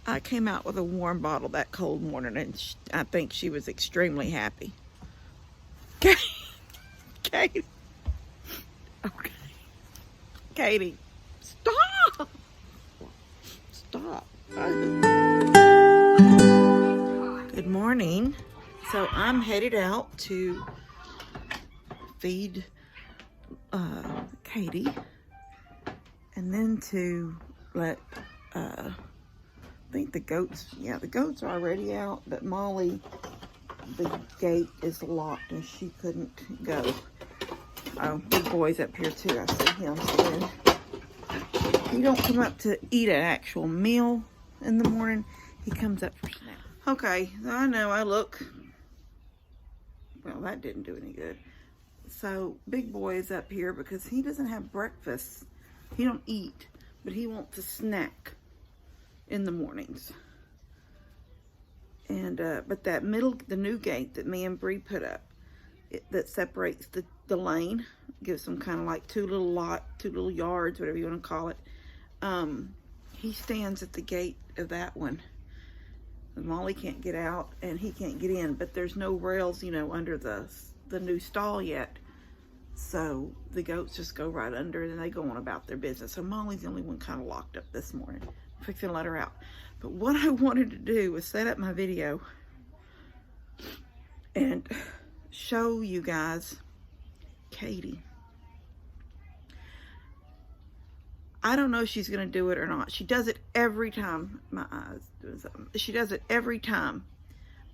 I came out with a warm bottle that cold morning, and I think she was extremely happy. Katie. Okay. Katie, stop. Stop. Good morning. So I'm headed out to feed Katie, and then to let I think the goats, the goats are already out, but Molly, the gate is locked and she couldn't go. Oh, big boy's up here too. I see him. So then he don't come up to eat an actual meal in the morning. He comes up for snacks. Okay, I know I look, well, that didn't do any good. So big boy is up here because he doesn't have breakfast. He don't eat, but he wants a snack in the mornings. And but that the new gate that me and Bree put up, that separates the lane, gives them kind of like two little yards, whatever you want to call it. He stands at the gate of that one. Molly can't get out and he can't get in, but there's no rails, under the new stall yet. So the goats just go right under and they go on about their business. So Molly's the only one kind of locked up this morning. I'm fixing to let her out. But what I wanted to do was set up my video and show you guys Katie. I don't know if she's going to do it or not. She does it every time. My eyes doing something. She does it every time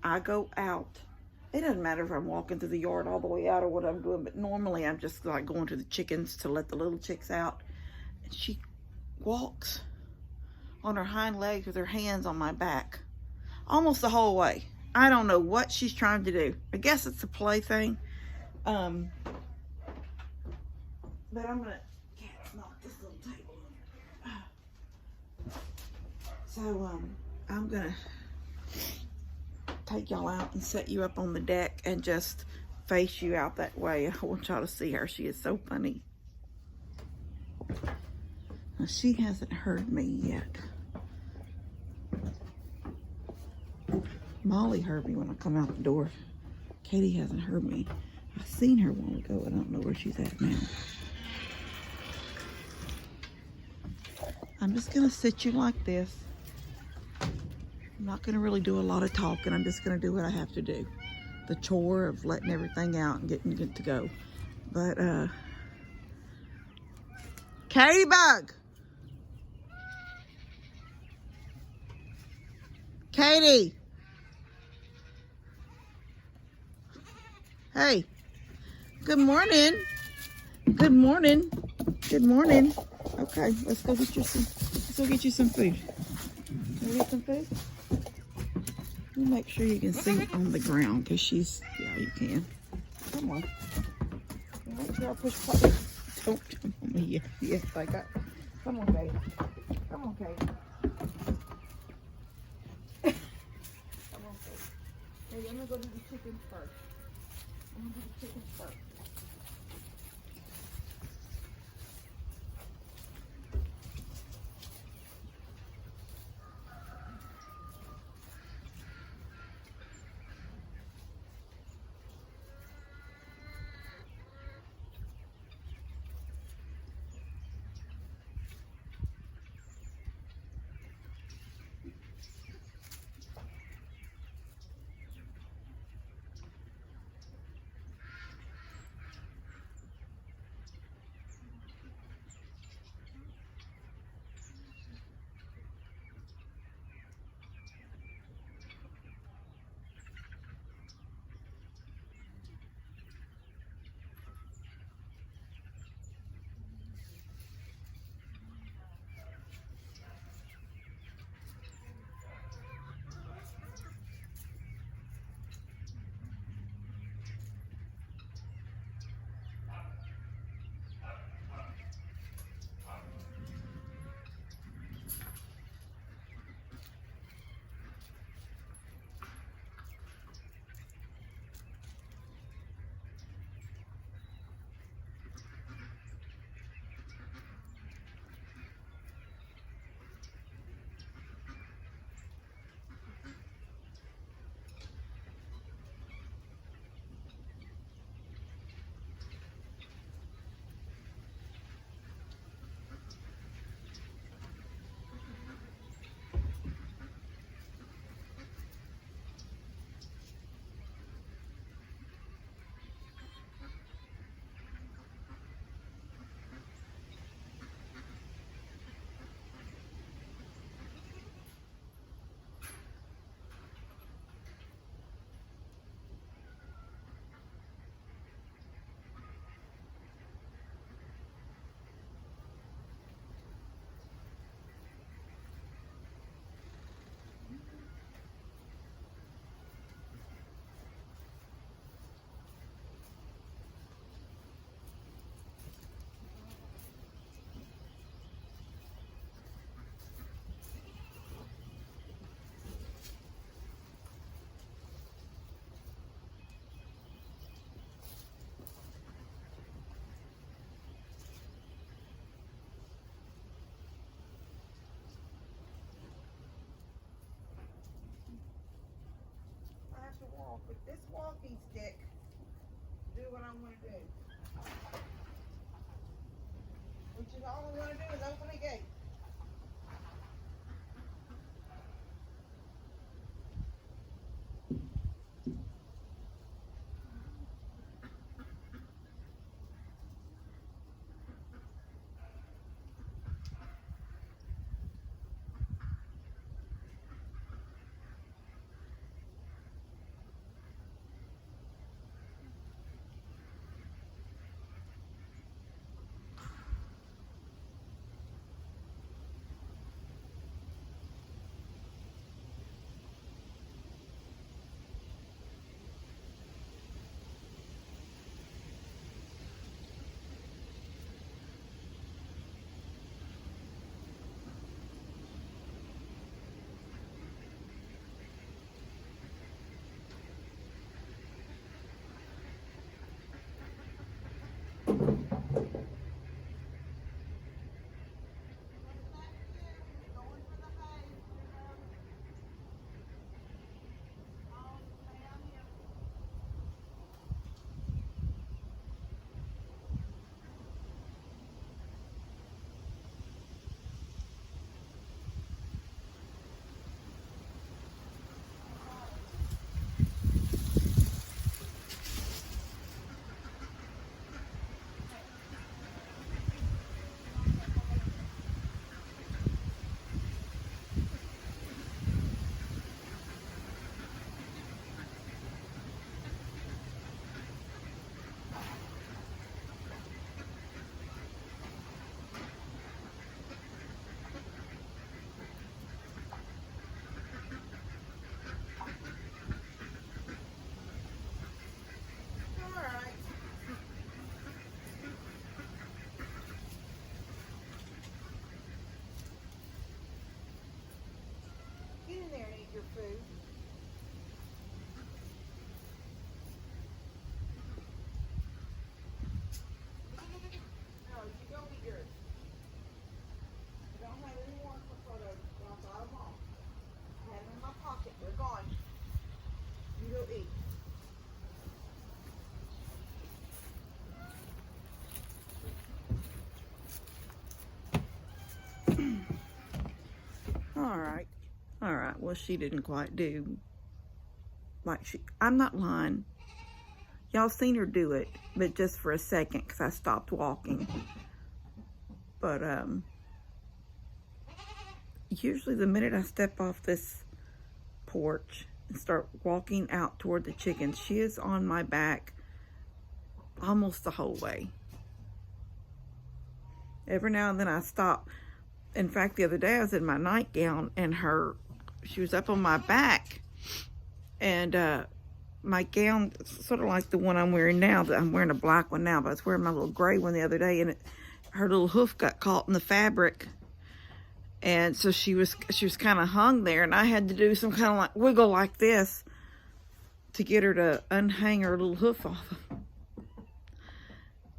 I go out. It doesn't matter if I'm walking through the yard all the way out or what I'm doing, but normally I'm just like going to the chickens to let the little chicks out. And she walks on her hind legs with her hands on my back almost the whole way. I don't know what she's trying to do. I guess it's a play thing. But I'm gonna knock this little table over. So I'm gonna take y'all out and set you up on the deck and just face you out that way. I want y'all to see her. She is so funny. Now, she hasn't heard me yet. Molly heard me when I come out the door. Katie hasn't heard me. I seen her a while ago. I don't know where she's at now. I'm just going to sit you like this. I'm not going to really do a lot of talking. I'm just going to do what I have to do. The chore of letting everything out and getting good to go. But, Katee Bug! Katie! Hey! Good morning! Good morning! Good morning! Okay, let's go get you some food. Can we get some food? Let me make sure you can see on the ground, because yeah, you can. Come on. Make sure I push play. Don't jump on me. Yes, I got. Come on, baby. Come on, Katie. Come on, Katie. Hey, I'm going to go do the chickens first. I'm going to do the chickens first. with this walking stick to do what I want to do. Which is all I want to do is open a gate. Get in there and eat your food. No, you go eat yours. I don't have any more for photos. I got them all. I have them in my pocket. They're gone. You go eat. All right. Well, she didn't quite do like I'm not lying. Y'all seen her do it, but just for a second because I stopped walking. But usually the minute I step off this porch and start walking out toward the chickens, she is on my back almost the whole way. Every now and then I stop. In fact, the other day I was in my nightgown and she was up on my back, and my gown, sort of like the one I'm wearing now. I'm wearing a black one now, but I was wearing my little gray one the other day, and her little hoof got caught in the fabric, and so she was kind of hung there, and I had to do some kind of like wiggle like this to get her to unhang her little hoof off.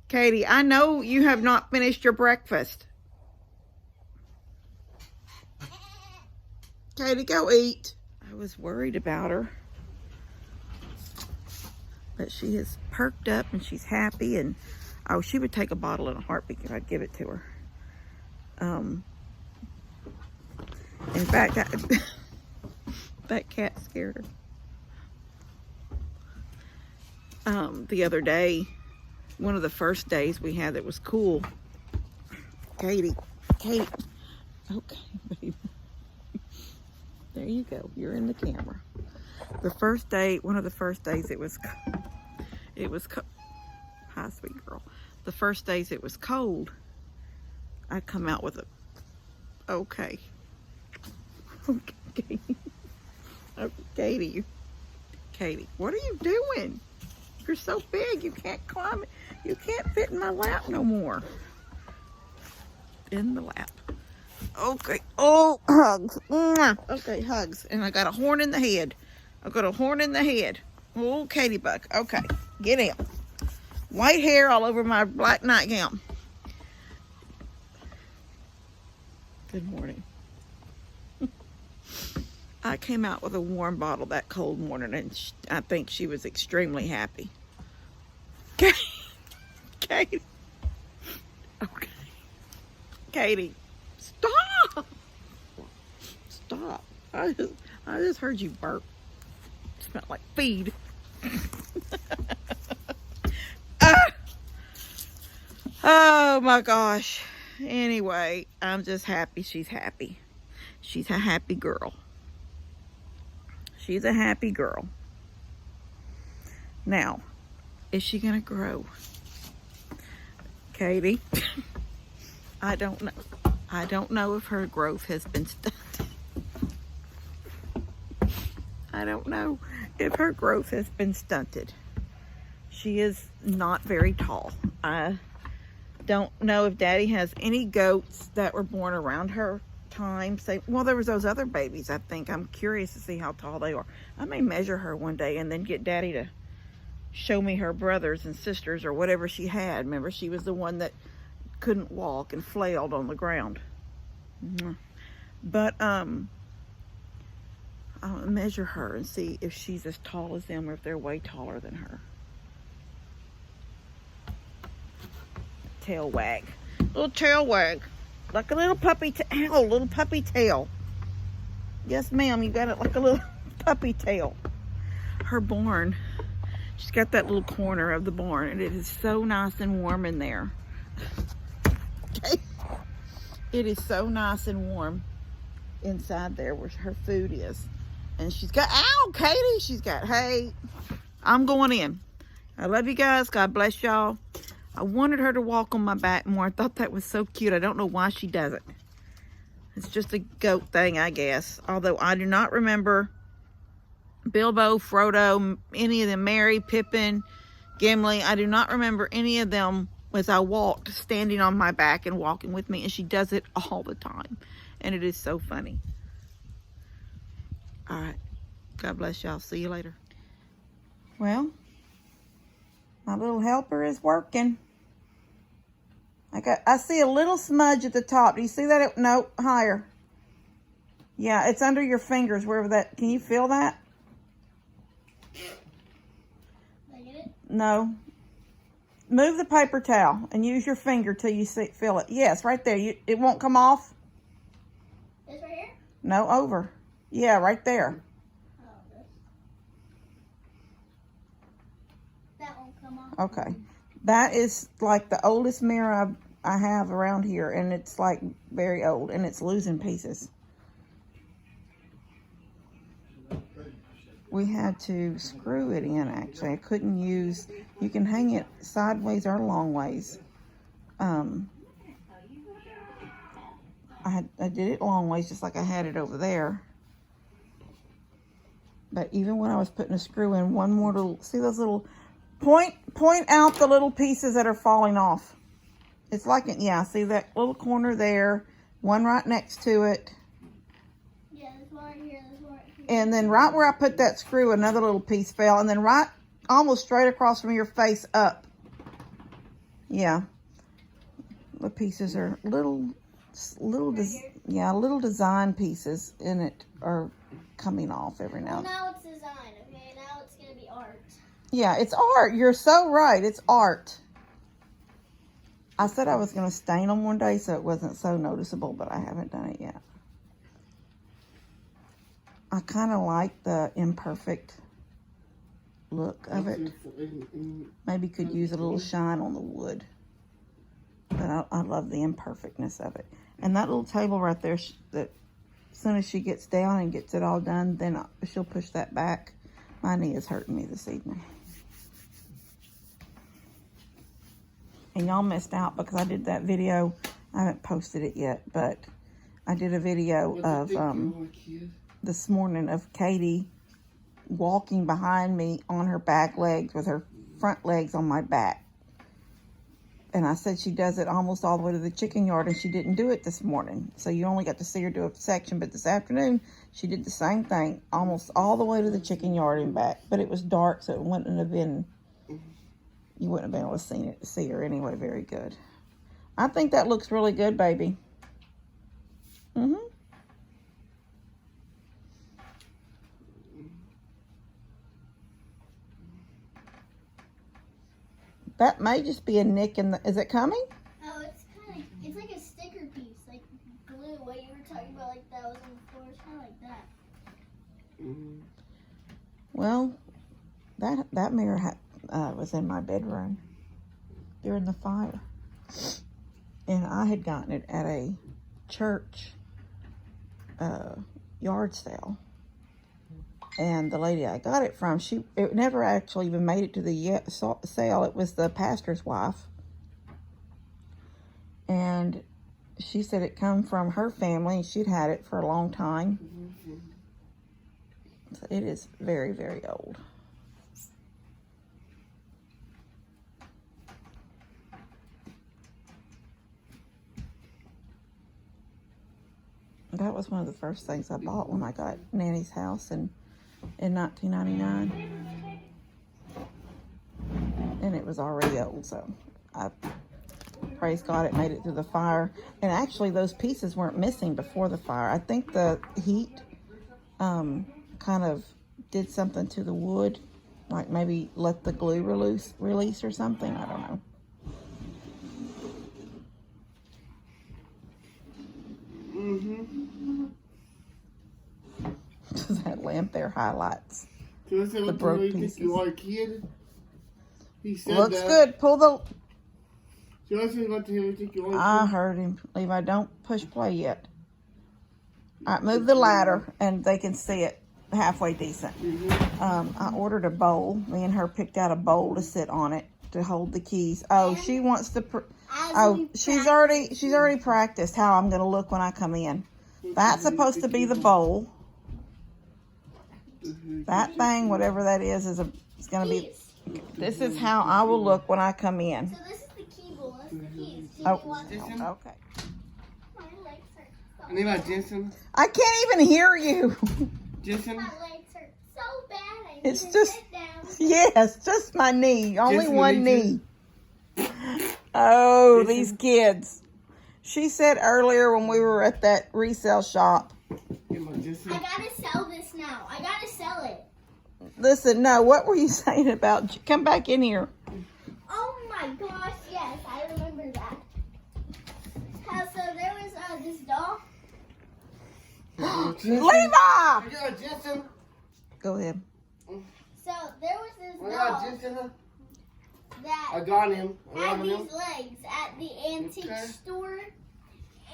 Katie, I know you have not finished your breakfast. Katie, go eat. I was worried about her, but she has perked up and she's happy, and oh, she would take a bottle in a heartbeat if I'd give it to her. In fact, that cat scared her. The other day, one of the first days we had that was cool. Katie, okay, baby. There you go. You're in the camera. The first day, one of the first days it was hi, sweet girl. The first days it was cold, I come out with okay. Okay. Oh, Katie, what are you doing? You're so big, you can't climb it. You can't fit in my lap no more. In the lap. Okay. Oh, hugs. Okay, hugs. And I got a horn in the head. Oh, Katee Bug. Okay, get in. White hair all over my black nightgown. Good morning. I came out with a warm bottle that cold morning, and I think she was extremely happy. Katie. Okay. Katie, stop. Stop. I just heard you burp. It smelled like feed. Oh my gosh. Anyway, I'm just happy she's happy. She's a happy girl. She's a happy girl. Now, is she gonna grow? Katie, I don't know. I don't know if her growth has been stunted. I don't know if her growth has been stunted. She is not very tall. I don't know if Daddy has any goats that were born around her time. Well, there was those other babies, I think. I'm curious to see how tall they are. I may measure her one day and then get Daddy to show me her brothers and sisters or whatever she had. Remember, she was the one that couldn't walk and flailed on the ground. But I'll measure her and see if she's as tall as them or if they're way taller than her. Tail wag. Little tail wag. Like a little puppy tail. Little puppy tail. Yes, ma'am, you got it like a little puppy tail. Her barn. She's got that little corner of the barn, and it is so nice and warm in there. Okay. It is so nice and warm inside there where her food is. And she's got, ow, Katie, she's got hay. I'm going in. I love you guys. God bless y'all. I wanted her to walk on my back more. I thought that was so cute. I don't know why she does it. It's just a goat thing, I guess. Although I do not remember Bilbo, Frodo, any of them, Merry, Pippin, Gimli. I do not remember any of them as I walked standing on my back and walking with me. And she does it all the time. And it is so funny. All right. God bless y'all. See you later. Well, my little helper is working. I see a little smudge at the top. Do you see that? No, higher. Yeah, it's under your fingers, wherever that. Can you feel that? No. Move the paper towel and use your finger till you feel it. Yes, right there. It won't come off. This right here? No, over. Yeah, right there. Oh, this. That won't come off. Okay. That is like the oldest mirror I have around here, and it's like very old, and it's losing pieces. We had to screw it in, actually. I couldn't use, you can hang it sideways or long ways. I did it long ways, just like I had it over there. But even when I was putting a screw in, one more little, see those little, point out the little pieces that are falling off. It's like, yeah, see that little corner there, one right next to it. Yeah, this one right here, this one right here. And then right where I put that screw, another little piece fell. And then right, almost straight across from your face up. Yeah. The pieces are little design pieces in it are coming off every now and then. Well, now it's design, okay? Now it's going to be art. Yeah, it's art. You're so right. It's art. I said I was going to stain them one day so it wasn't so noticeable, but I haven't done it yet. I kind of like the imperfect look of it. Maybe could use a little shine on the wood. But I love the imperfectness of it. And that little table right there, that as soon as she gets down and gets it all done, then she'll push that back. My knee is hurting me this evening. And y'all missed out because I did that video. I haven't posted it yet, but I did a video of this morning of Katie walking behind me on her back legs with her front legs on my back. And I said she does it almost all the way to the chicken yard, and she didn't do it this morning. So you only got to see her do a section, but this afternoon she did the same thing almost all the way to the chicken yard and back. But it was dark, so it wouldn't have been, you wouldn't have been able to see her anyway very good. I think that looks really good, baby. That may just be a nick in the, is it coming? Oh, it's like a sticker piece, like glue. What you were talking about, like that was on the floor. It's kind of like that. Mm-hmm. Well, that mirror was in my bedroom during the fire. And I had gotten it at a church yard sale. And the lady I got it from, it never actually even made it to the sale. It was the pastor's wife. And she said it come from her family, and she'd had it for a long time. Mm-hmm. So it is very, very old. That was one of the first things I bought when I got Nanny's house in 1999. And it was already old, so I praise God it made it through the fire. And actually those pieces weren't missing before the fire. I think the heat kind of did something to the wood, like maybe let the glue release or something. I don't know. Mm-hmm. That lamp there highlights Can I say the what broke you think pieces. you are, kid? He said Looks that. good. Pull the... Can I say what to him? You think you are, I heard him. Levi, don't push play yet. All right, move the ladder and they can see it halfway decent. Mm-hmm. I ordered a bowl. Me and her picked out a bowl to sit on it to hold the keys. Oh, she wants to... she's already practiced how I'm going to look when I come in. That's supposed to be the bowl. That thing, whatever that is going to be... This is how I will look when I come in. So this is the key bowl. This is the keys. Oh, Jason? okay. My legs hurt so And about bad. Jensen? I can't even hear you. Jensen? My legs hurt so bad. I need It's to just- sit down. Yes, just my knee. Only Just one me knee. Oh, Jason? these kids. She said earlier when we were at that resale shop, Come on, Jensen. I gotta sell this now. I gotta sell it. listen, no, what were you saying about, come back in here. Oh my gosh, yes, I remember that. So there was this doll. Levi! I got Jensen. Go ahead. So there was this I got doll Jensen. I that got him. I had got him. these legs at the antique Okay. store.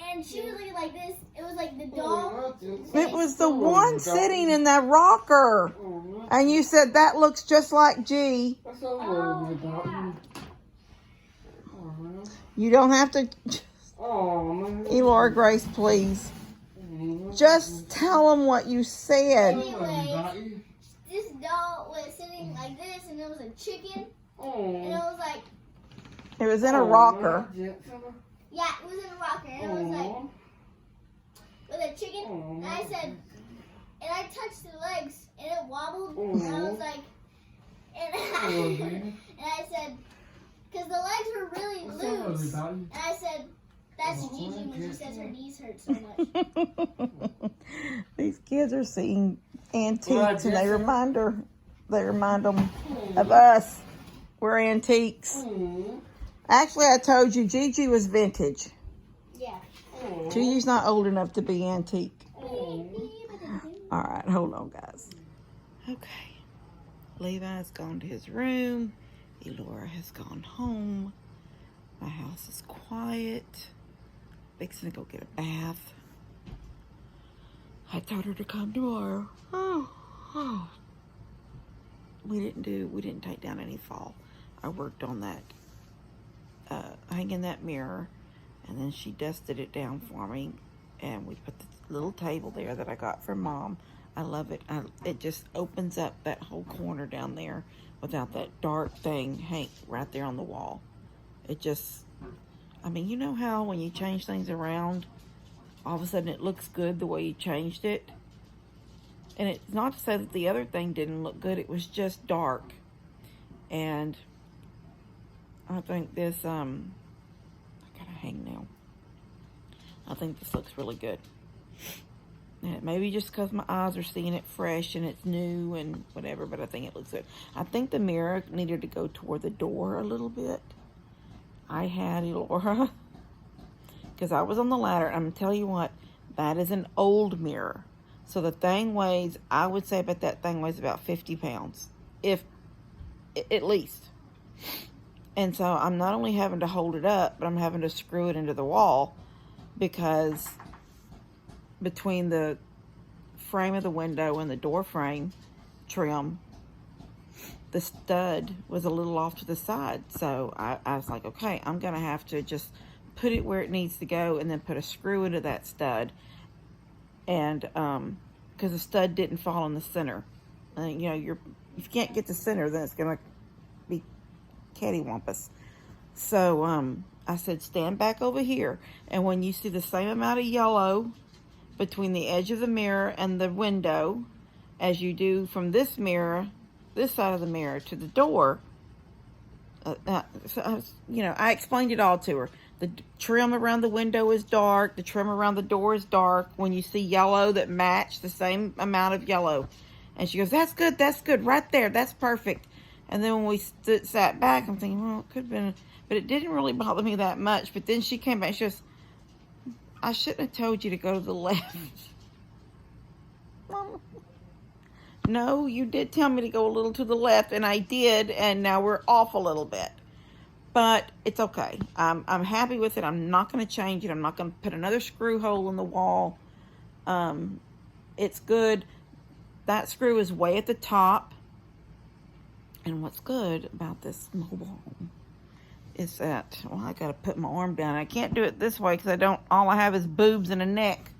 And she was looking like this. It was like the doll. It was the one sitting in that rocker. And you said that looks just like G. That's all over about you. You don't have to, Oh, man. Elora Grace, please. Just tell them what you said. Anyway, this doll was sitting like this, and it was a chicken. And it was like, It was in a rocker. yeah, it was in a rocker. And it was like, with a chicken. And I said, and I touched the legs, and it wobbled. And I was like, and I said, because the legs were really loose. And I said, that's Gigi when she says her knees hurt so much. These kids are seeing antiques, and they remind them of us. We're antiques. Actually, I told you Gigi was vintage. Yeah. Gigi's not old enough to be antique. All right, hold on, guys. Okay. Levi's gone to his room. Elora has gone home. My house is quiet. Fixing to go get a bath. I told her to come tomorrow. Oh. We didn't take down any fall. I worked on that, hanging that mirror, and then she dusted it down for me, and we put the little table there that I got from Mom. I love it. It just opens up that whole corner down there without that dark thing hang right there on the wall. It just, I mean, you know how when you change things around, all of a sudden it looks good the way you changed it? And it's not to say that the other thing didn't look good. It was just dark. And I think this, I gotta hang now. I think this looks really good. And maybe just because my eyes are seeing it fresh and it's new and whatever, but I think it looks good. I think the mirror needed to go toward the door a little bit. I had Elora, because I was on the ladder. I'm going to tell you what, that is an old mirror. So the thing weighs, I would say about that thing weighs about 50 pounds, if at least. And so I'm not only having to hold it up, but I'm having to screw it into the wall, because between the frame of the window and the door frame trim, the stud was a little off to the side. So I was like, okay, I'm going to have to just put it where it needs to go and then put a screw into that stud. And because the stud didn't fall in the center. You know, if you can't get the center, then it's going to be cattywampus. So I said, stand back over here. And when you see the same amount of yellow between the edge of the mirror and the window as you do from this mirror, this side of the mirror, to the door, I explained it all to her. The trim around the window is dark. The trim around the door is dark. When you see yellow that match the same amount of yellow. And she goes, that's good, right there, that's perfect. And then when we sat back, I'm thinking, well, it could have been, but it didn't really bother me that much. But then she came back, she goes, I shouldn't have told you to go to the left. No, you did tell me to go a little to the left, and I did, and now we're off a little bit. But it's okay. I'm happy with it. I'm not going to change it. I'm not going to put another screw hole in the wall. It's good. That screw is way at the top. And what's good about this mobile home is that, well, I got to put my arm down. I can't do it this way because all I have is boobs and a neck.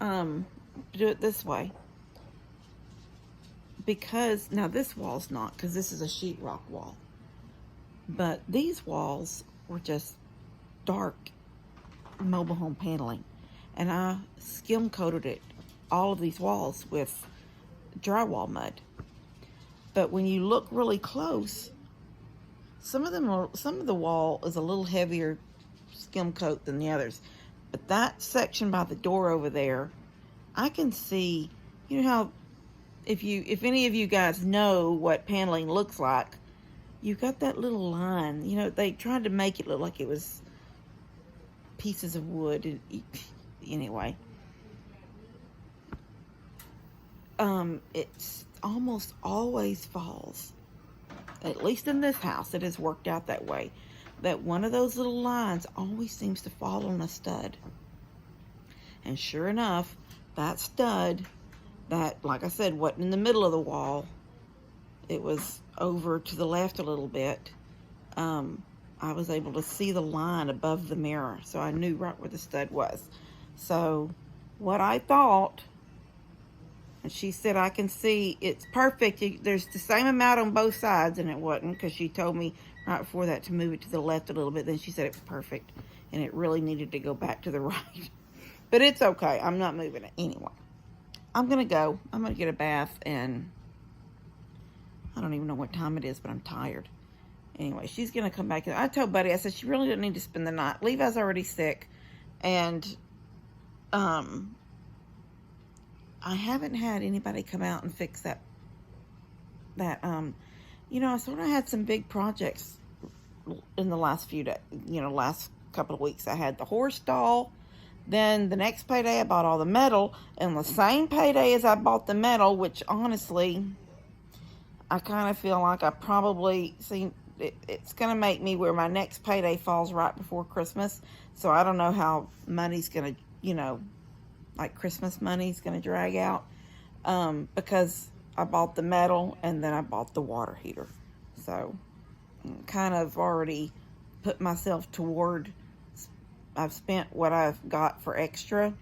Do it this way. Because, now this wall's not, because this is a sheetrock wall. But these walls were just dark mobile home paneling. And I skim coated all of these walls with drywall mud. But when you look really close, some of the wall is a little heavier skim coat than the others. But that section by the door over there, I can see, you know how, if any of you guys know what paneling looks like, you've got that little line. You know, they tried to make it look like it was pieces of wood. Anyway, it's almost always falls. At least in this house, it has worked out that way. That one of those little lines always seems to fall on a stud. And sure enough, that stud, that, like I said, wasn't in the middle of the wall. It was over to the left a little bit. I was able to see the line above the mirror, so I knew right where the stud was. So what I thought, and she said, I can see it's perfect. There's the same amount on both sides, and it wasn't, because she told me right before that to move it to the left a little bit. Then she said it was perfect, and it really needed to go back to the right. But it's okay. I'm not moving it anyway. I'm going to go. I'm going to get a bath, and I don't even know what time it is, but I'm tired. Anyway, she's going to come back. I told Buddy, I said, she really didn't need to spend the night. Levi's already sick, and I haven't had anybody come out and fix that, you know, I sort of had some big projects in the last few days, last couple of weeks. I had the horse stall. Then the next payday, I bought all the metal. And the same payday as I bought the metal, which honestly, I kind of feel like I probably, it's going to make me where my next payday falls right before Christmas. So I don't know how money's going to, like Christmas money's going to drag out. Because I bought the metal and then I bought the water heater. So kind of already put myself toward, I've spent what I've got for extra.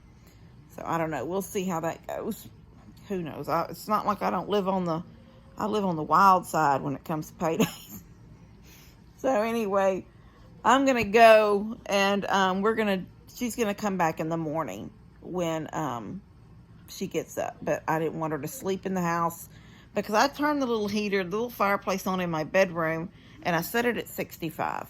So I don't know. We'll see how that goes. Who knows? It's not like I live on the wild side when it comes to paydays. So anyway, I'm going to go, and she's going to come back in the morning when she gets up. But I didn't want her to sleep in the house because I turned the little heater, the little fireplace on in my bedroom, and I set it at 65.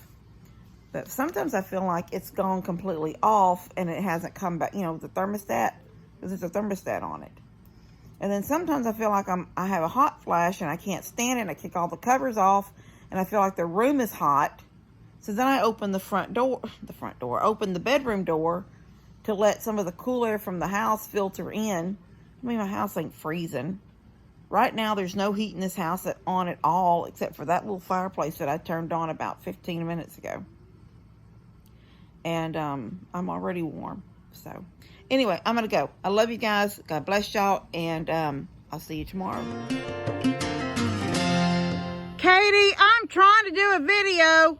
But sometimes I feel like it's gone completely off and it hasn't come back. The thermostat because there's a thermostat on it. And then sometimes I feel like I have a hot flash and I can't stand it, and I kick all the covers off, and I feel like the room is hot. So then I open open the bedroom door to let some of the cool air from the house filter in. I mean, my house ain't freezing. Right now, there's no heat in this house on at all, except for that little fireplace that I turned on about 15 minutes ago. And I'm already warm. So anyway, I'm going to go. I love you guys. God bless y'all. And I'll see you tomorrow. Katie, I'm trying to do a video.